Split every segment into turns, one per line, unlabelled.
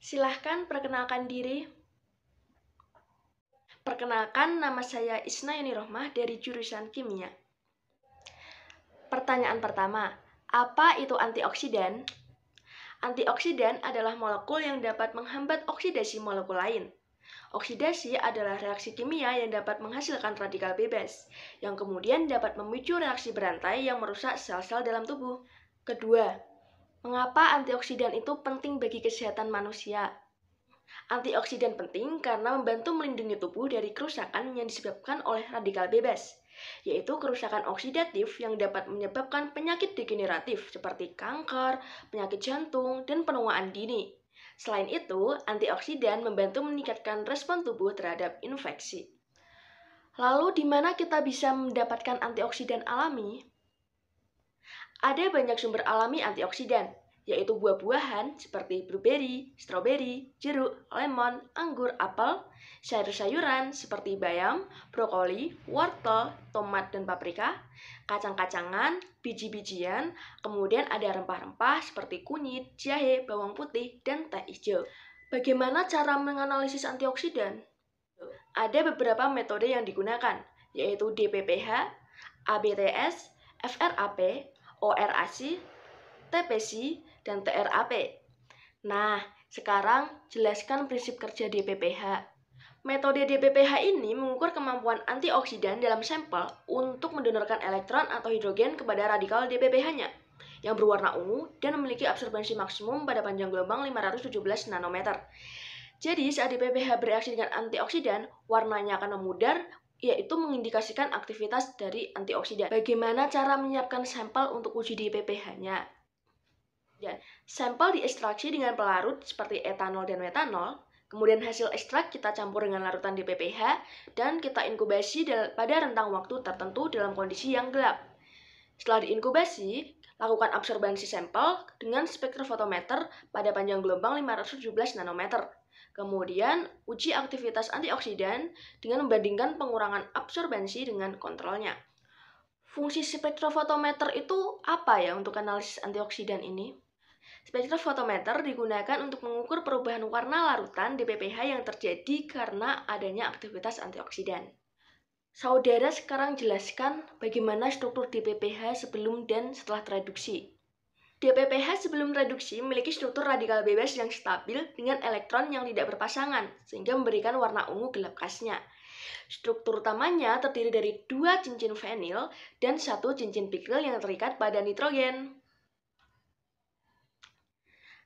Silahkan perkenalkan diri. Perkenalkan, nama saya Isna Yuni Rohmah dari jurusan Kimia. Pertanyaan pertama, apa itu antioksidan? Antioksidan adalah molekul yang dapat menghambat oksidasi molekul lain. Oksidasi adalah reaksi kimia yang dapat menghasilkan radikal bebas, yang kemudian dapat memicu reaksi berantai yang merusak sel-sel dalam tubuh. Kedua, mengapa antioksidan itu penting bagi kesehatan manusia? Antioksidan penting karena membantu melindungi tubuh dari kerusakan yang disebabkan oleh radikal bebas, yaitu kerusakan oksidatif yang dapat menyebabkan penyakit degeneratif seperti kanker, penyakit jantung, dan penuaan dini. Selain itu, antioksidan membantu meningkatkan respon tubuh terhadap infeksi. Lalu, di mana kita bisa mendapatkan antioksidan alami? Ada banyak sumber alami antioksidan, yaitu buah-buahan seperti blueberry, stroberi, jeruk, lemon, anggur, apel, sayur-sayuran seperti bayam, brokoli, wortel, tomat, dan paprika, kacang-kacangan, biji-bijian, kemudian ada rempah-rempah seperti kunyit, jahe, bawang putih, dan teh hijau. Bagaimana cara menganalisis antioksidan? Ada beberapa metode yang digunakan, yaitu DPPH, ABTS, FRAP, ORAC, TPC, dan TRAP. Nah, sekarang jelaskan prinsip kerja DPPH. Metode DPPH ini mengukur kemampuan antioksidan dalam sampel untuk mendonorkan elektron atau hidrogen kepada radikal DPPH-nya yang berwarna ungu dan memiliki absorbensi maksimum pada panjang gelombang 517 nanometer. Jadi, saat DPPH bereaksi dengan antioksidan, warnanya akan memudar, yaitu mengindikasikan aktivitas dari antioksidan. Bagaimana cara menyiapkan sampel untuk uji DPPH-nya? Sampel diekstraksi dengan pelarut seperti etanol dan metanol, kemudian hasil ekstrak kita campur dengan larutan DPPH, dan kita inkubasi pada rentang waktu tertentu dalam kondisi yang gelap. Setelah diinkubasi, lakukan absorbensi sampel dengan spektrofotometer pada panjang gelombang 517 nanometer. Kemudian, uji aktivitas antioksidan dengan membandingkan pengurangan absorbensi dengan kontrolnya. Fungsi spektrofotometer itu apa ya untuk analisis antioksidan ini? Spektrofotometer digunakan untuk mengukur perubahan warna larutan DPPH yang terjadi karena adanya aktivitas antioksidan. Saudara sekarang jelaskan bagaimana struktur DPPH sebelum dan setelah reduksi. DPPH sebelum reduksi memiliki struktur radikal bebas yang stabil dengan elektron yang tidak berpasangan, sehingga memberikan warna ungu gelap khasnya. Struktur utamanya terdiri dari 2 cincin vinil dan 1 cincin pikil yang terikat pada nitrogen.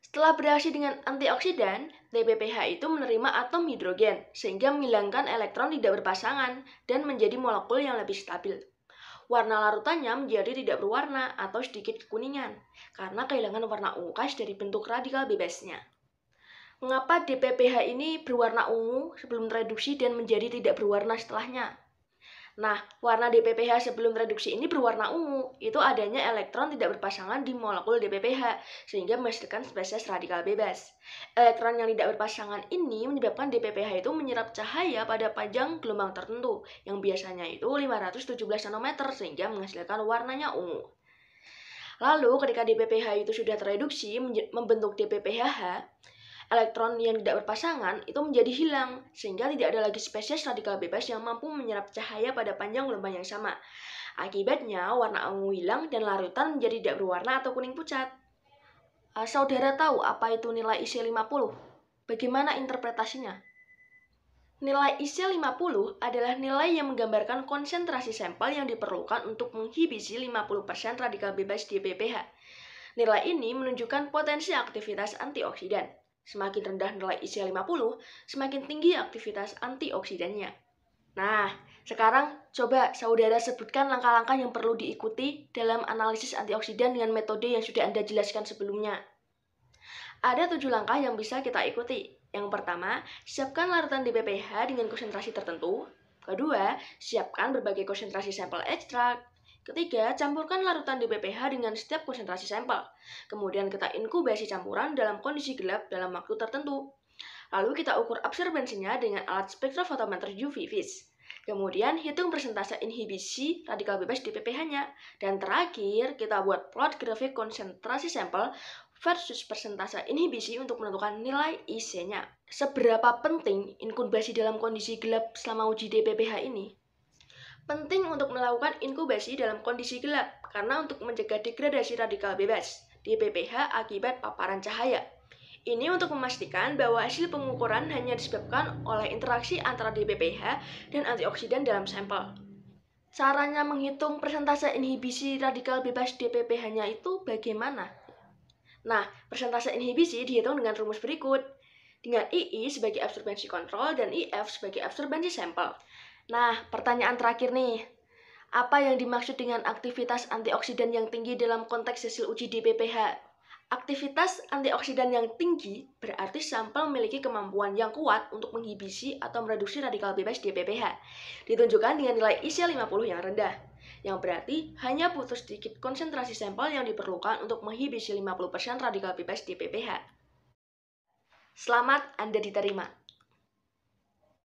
Setelah bereaksi dengan antioksidan, DPPH itu menerima atom hidrogen, sehingga menghilangkan elektron tidak berpasangan dan menjadi molekul yang lebih stabil. Warna larutannya menjadi tidak berwarna atau sedikit kekuningan, karena kehilangan warna ungu khas dari bentuk radikal bebasnya. Mengapa DPPH ini berwarna ungu sebelum reduksi dan menjadi tidak berwarna setelahnya? Nah, warna DPPH sebelum reduksi ini berwarna ungu. Itu adanya elektron tidak berpasangan di molekul DPPH, sehingga menghasilkan spesies radikal bebas. Elektron yang tidak berpasangan ini menyebabkan DPPH itu menyerap cahaya pada panjang gelombang tertentu, yang biasanya itu 517 nanometer, sehingga menghasilkan warnanya ungu. Lalu, ketika DPPH itu sudah tereduksi membentuk DPPHH, elektron yang tidak berpasangan itu menjadi hilang, sehingga tidak ada lagi spesies radikal bebas yang mampu menyerap cahaya pada panjang gelombang yang sama. Akibatnya, warna ungu hilang dan larutan menjadi tidak berwarna atau kuning pucat. Saudara tahu apa itu nilai IC50? Bagaimana interpretasinya? Nilai IC50 adalah nilai yang menggambarkan konsentrasi sampel yang diperlukan untuk menghibisi 50% radikal bebas DPPH. Nilai ini menunjukkan potensi aktivitas antioksidan. Semakin rendah nilai IC50, semakin tinggi aktivitas antioksidannya. Nah, sekarang coba saudara sebutkan langkah-langkah yang perlu diikuti dalam analisis antioksidan dengan metode yang sudah Anda jelaskan sebelumnya. Ada 7 langkah yang bisa kita ikuti. Yang pertama, siapkan larutan DPPH dengan konsentrasi tertentu. Kedua, siapkan berbagai konsentrasi sampel ekstrak. Ketiga, campurkan larutan DPPH dengan setiap konsentrasi sampel. Kemudian kita inkubasi campuran dalam kondisi gelap dalam waktu tertentu. Lalu kita ukur absorbensinya dengan alat spektrofotometer UV vis. Kemudian hitung persentase inhibisi radikal bebas DPPH-nya. Dan terakhir, kita buat plot grafik konsentrasi sampel versus persentase inhibisi untuk menentukan nilai IC-nya. Seberapa penting inkubasi dalam kondisi gelap selama uji DPPH ini? Penting untuk melakukan inkubasi dalam kondisi gelap karena untuk mencegah degradasi radikal bebas DPPH akibat paparan cahaya. Ini untuk memastikan bahwa hasil pengukuran hanya disebabkan oleh interaksi antara DPPH dan antioksidan dalam sampel. Caranya menghitung persentase inhibisi radikal bebas DPPH-nya itu bagaimana? Nah, persentase inhibisi dihitung dengan rumus berikut, dengan II sebagai absorbensi kontrol dan IF sebagai absorbensi sampel. Nah, pertanyaan terakhir nih, apa yang dimaksud dengan aktivitas antioksidan yang tinggi dalam konteks hasil uji DPPH? Aktivitas antioksidan yang tinggi berarti sampel memiliki kemampuan yang kuat untuk menghibisi atau mereduksi radikal bebas DPPH, ditunjukkan dengan nilai IC 50 yang rendah, yang berarti hanya butuh sedikit konsentrasi sampel yang diperlukan untuk menghibisi 50% radikal bebas DPPH. Selamat, Anda diterima.